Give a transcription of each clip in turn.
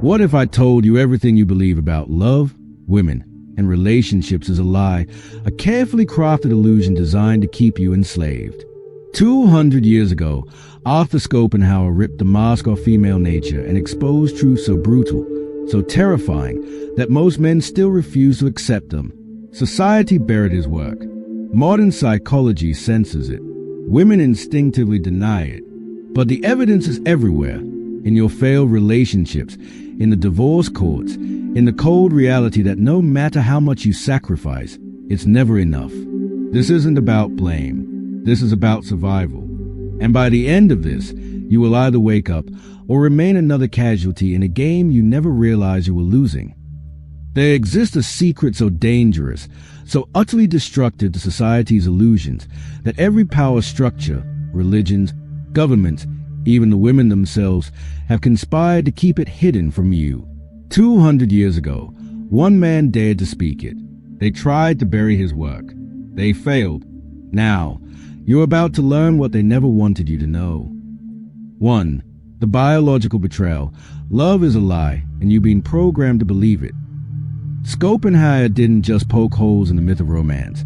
What if I told you everything you believe about love, women, and relationships is a lie, a carefully crafted illusion designed to keep you enslaved? 200 years ago, Arthur Schopenhauer ripped the mask off female nature and exposed truths so brutal, so terrifying, that most men still refuse to accept them. Society buried his work. Modern psychology censors it. Women instinctively deny it. But the evidence is everywhere, in your failed relationships, in the divorce courts, in the cold reality that no matter how much you sacrifice, it's never enough. This isn't about blame. This is about survival. And by the end of this, you will either wake up or remain another casualty in a game you never realized you were losing. There exists a secret so dangerous, so utterly destructive to society's illusions, that every power structure, religions, governments, even the women themselves, have conspired to keep it hidden from you. 200 years ago, one man dared to speak it. They tried to bury his work. They failed. Now, you're about to learn what they never wanted you to know. 1. The biological betrayal. Love is a lie, and you've been programmed to believe it. Schopenhauer didn't just poke holes in the myth of romance.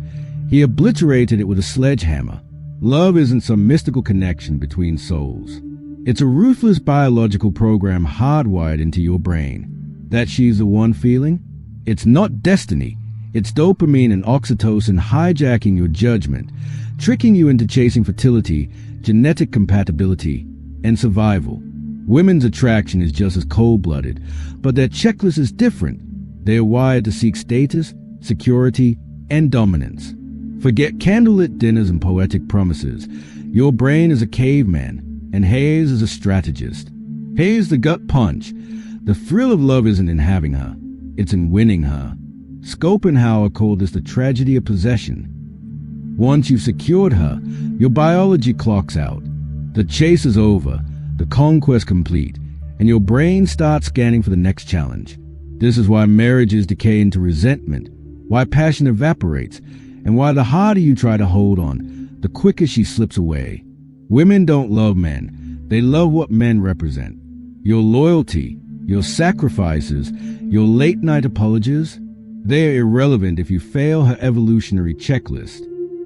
He obliterated it with a sledgehammer. Love isn't some mystical connection between souls. It's a ruthless biological program hardwired into your brain. That she's the one feeling? It's not destiny. It's dopamine and oxytocin hijacking your judgment, tricking you into chasing fertility, genetic compatibility, and survival. Women's attraction is just as cold-blooded, but their checklist is different. They're wired to seek status, security, and dominance. Forget candlelit dinners and poetic promises. Your brain is a caveman, and Hayes is a strategist. Hayes the gut punch. The thrill of love isn't in having her, it's in winning her. Schopenhauer called this the tragedy of possession. Once you've secured her, your biology clocks out. The chase is over, the conquest complete, and your brain starts scanning for the next challenge. This is why marriages decay into resentment, why passion evaporates, and why the harder you try to hold on, the quicker she slips away. Women don't love men. They love what men represent. Your loyalty, your sacrifices, your late-night apologies, they're irrelevant if you fail her evolutionary checklist.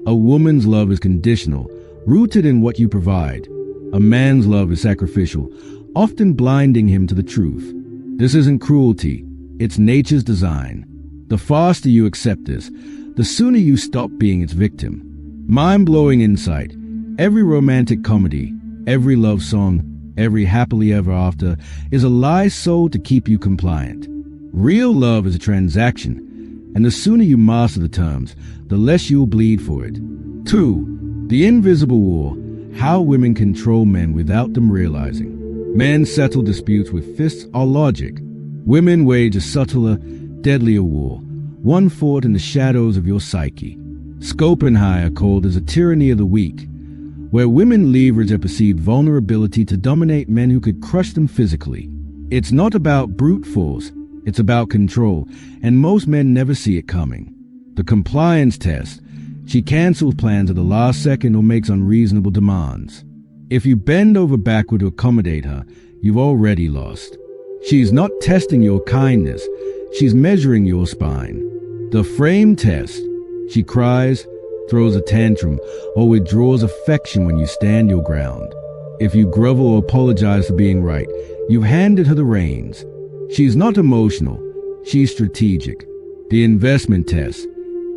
A woman's love is conditional, rooted in what you provide. A man's love is sacrificial, often blinding him to the truth. This isn't cruelty. It's nature's design. The faster you accept this, the sooner you stop being its victim. Mind-blowing insight. Every romantic comedy, every love song, every happily ever after is a lie sold to keep you compliant. Real love is a transaction, and the sooner you master the terms, the less you'll bleed for it. 2. The invisible war. How women control men without them realizing. Men settle disputes with fists or logic. Women wage a subtler, deadlier war, one fought in the shadows of your psyche. Schopenhauer called this a tyranny of the weak, where women leverage their perceived vulnerability to dominate men who could crush them physically. It's not about brute force, it's about control, and most men never see it coming. The compliance test. She cancels plans at the last second or makes unreasonable demands. If you bend over backward to accommodate her, you've already lost. She's not testing your kindness, she's measuring your spine. The frame test. She cries, throws a tantrum, or withdraws affection when you stand your ground. If you grovel or apologize for being right, you've handed her the reins. She's not emotional, she's strategic. The investment test.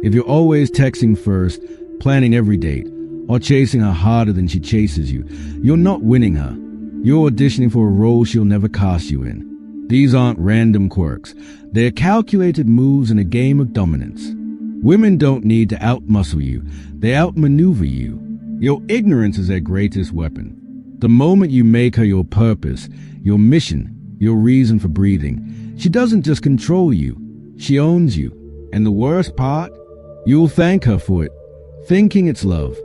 If you're always texting first, planning every date, or chasing her harder than she chases you, you're not winning her. You're auditioning for a role she'll never cast you in. These aren't random quirks. They're calculated moves in a game of dominance. Women don't need to outmuscle you. They outmaneuver you. Your ignorance is their greatest weapon. The moment you make her your purpose, your mission, your reason for breathing, she doesn't just control you. She owns you. And the worst part? You'll thank her for it, thinking it's love.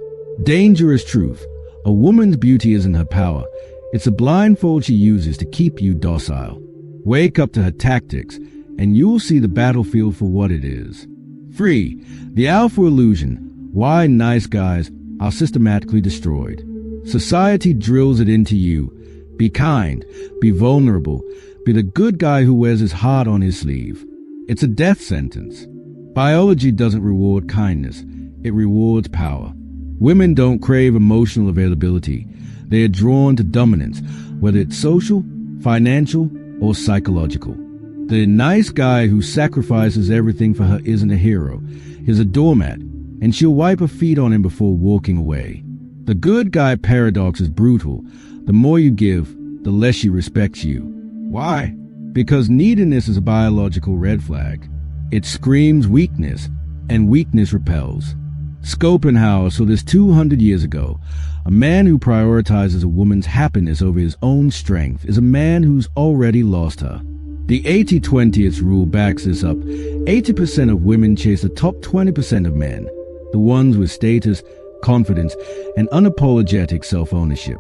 Dangerous truth. A woman's beauty isn't her power. It's a blindfold she uses to keep you docile. Wake up to her tactics, and you'll see the battlefield for what it is. 3. The alpha illusion. Why nice guys are systematically destroyed. Society drills it into you. Be kind, be vulnerable, Be the good guy who wears his heart on his sleeve. It's a death sentence. Biology doesn't reward kindness. It rewards power. Women don't crave emotional availability. They are drawn to dominance, whether it's social, financial, or psychological. The nice guy who sacrifices everything for her isn't a hero. He's a doormat, and she'll wipe her feet on him before walking away. The good guy paradox is brutal. The more you give, the less she respects you. Why? Because neediness is a biological red flag. It screams weakness, and weakness repels. Schopenhauer saw this 200 years ago. A man who prioritizes a woman's happiness over his own strength is a man who's already lost her. The 80-20th rule backs this up. 80% of women chase the top 20% of men, the ones with status, confidence, and unapologetic self-ownership.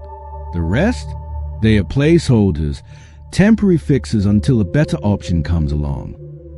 The rest? They are placeholders, temporary fixes until a better option comes along.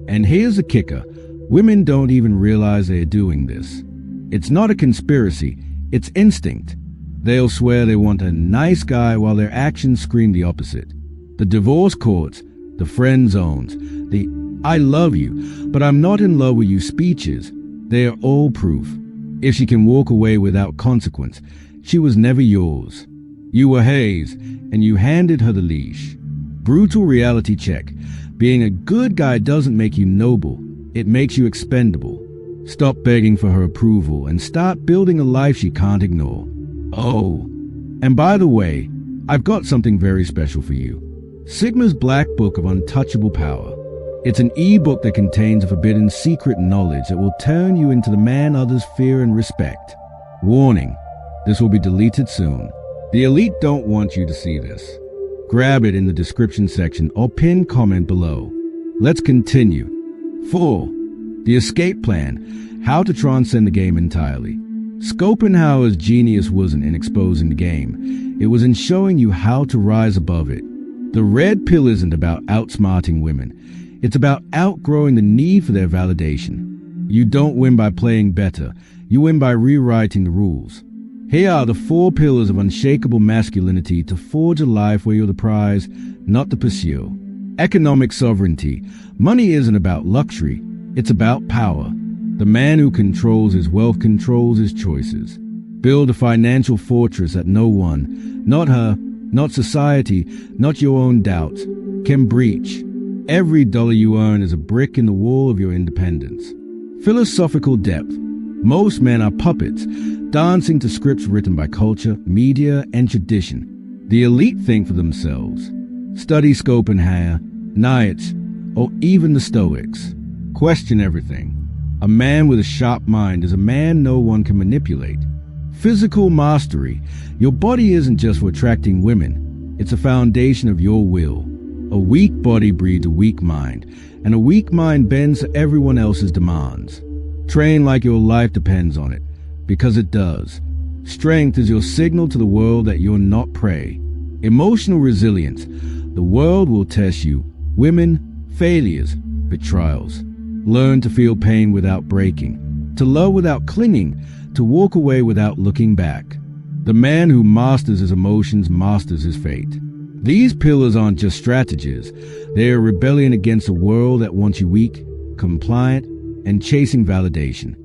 And here's the kicker. Women don't even realize they are doing this. It's not a conspiracy, it's instinct. They'll swear they want a nice guy while their actions scream the opposite. The divorce courts, the friend zones, the "I love you, but I'm not in love with you" speeches, they are all proof. If she can walk away without consequence, she was never yours. You were Hayes, and you handed her the leash. Brutal reality check. Being a good guy doesn't make you noble, it makes you expendable. Stop begging for her approval and start building a life she can't ignore. Oh, and by the way, I've got something very special for you. Sigma's Black Book of Untouchable Power. It's an e-book that contains a forbidden secret knowledge that will turn you into the man others fear and respect. Warning, this will be deleted soon. The elite don't want you to see this. Grab it in the description section or pinned comment below. Let's continue. 4. The Escape Plan. How to transcend the game entirely. Schopenhauer's genius wasn't in exposing the game. It was in showing you how to rise above it. The red pill isn't about outsmarting women. It's about outgrowing the need for their validation. You don't win by playing better. You win by rewriting the rules. Here are the 4 pillars of unshakable masculinity to forge a life where you're the prize, not the pursuer. Economic sovereignty. Money isn't about luxury. It's about power. The man who controls his wealth controls his choices. Build a financial fortress that no one, not her, not society, not your own doubts, can breach. Every dollar you earn is a brick in the wall of your independence. Philosophical depth. Most men are puppets, dancing to scripts written by culture, media, and tradition. The elite think for themselves. Study Schopenhauer, Nietzsche, or even the Stoics. Question everything. A man with a sharp mind is a man no one can manipulate. Physical mastery. Your body isn't just for attracting women. It's a foundation of your will. A weak body breeds a weak mind, and a weak mind bends to everyone else's demands. Train like your life depends on it, because it does. Strength is your signal to the world that you're not prey. Emotional resilience. The world will test you. Women, failures, betrayals. Learn to feel pain without breaking, to love without clinging, to walk away without looking back. The man who masters his emotions masters his fate. These pillars aren't just strategies. They are rebellion against a world that wants you weak, compliant, and chasing validation.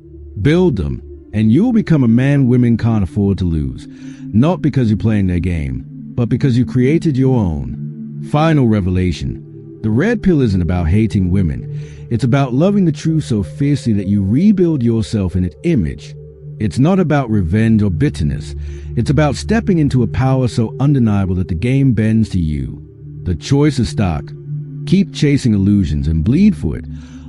Build them, and you'll become a man women can't afford to lose. Not because you're playing their game, but because you created your own. Final revelation. The red pill isn't about hating women. It's about loving the truth so fiercely that you rebuild yourself in its image. It's not about revenge or bitterness. It's about stepping into a power so undeniable that the game bends to you. The choice is stark. Keep chasing illusions and bleed for it,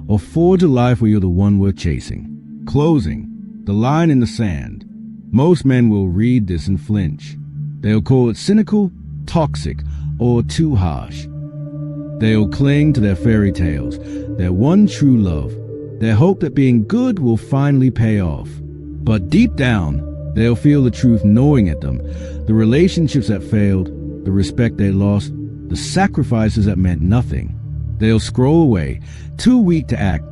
or forge a life where you're the one worth chasing. Closing. The line in the sand. Most men will read this and flinch. They'll call it cynical, toxic, or too harsh. They'll cling to their fairy tales, their one true love, their hope that being good will finally pay off. But deep down, they'll feel the truth gnawing at them, the relationships that failed, the respect they lost, the sacrifices that meant nothing. They'll scroll away, too weak to act,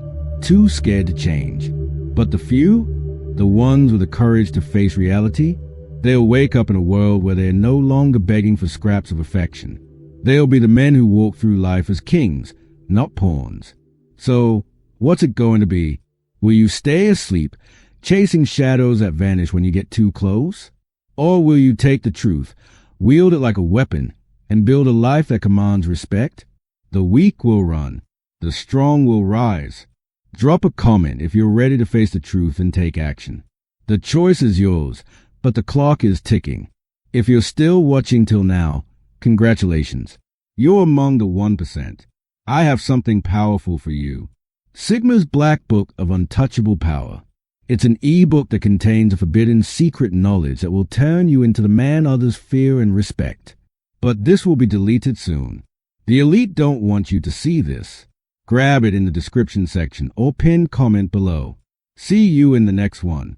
too scared to change. But the few, the ones with the courage to face reality, they'll wake up in a world where they're no longer begging for scraps of affection. They'll be the men who walk through life as kings, not pawns. So, what's it going to be? Will you stay asleep, chasing shadows that vanish when you get too close? Or will you take the truth, wield it like a weapon, and build a life that commands respect? The weak will run. The strong will rise. Drop a comment if you're ready to face the truth and take action. The choice is yours, but the clock is ticking. If you're still watching till now, congratulations. You're among the 1%. I have something powerful for you. Sigma's Black Book of Untouchable Power. It's an e-book that contains a forbidden secret knowledge that will turn you into the man others fear and respect. But this will be deleted soon. The elite don't want you to see this. Grab it in the description section or pinned comment below. See you in the next one.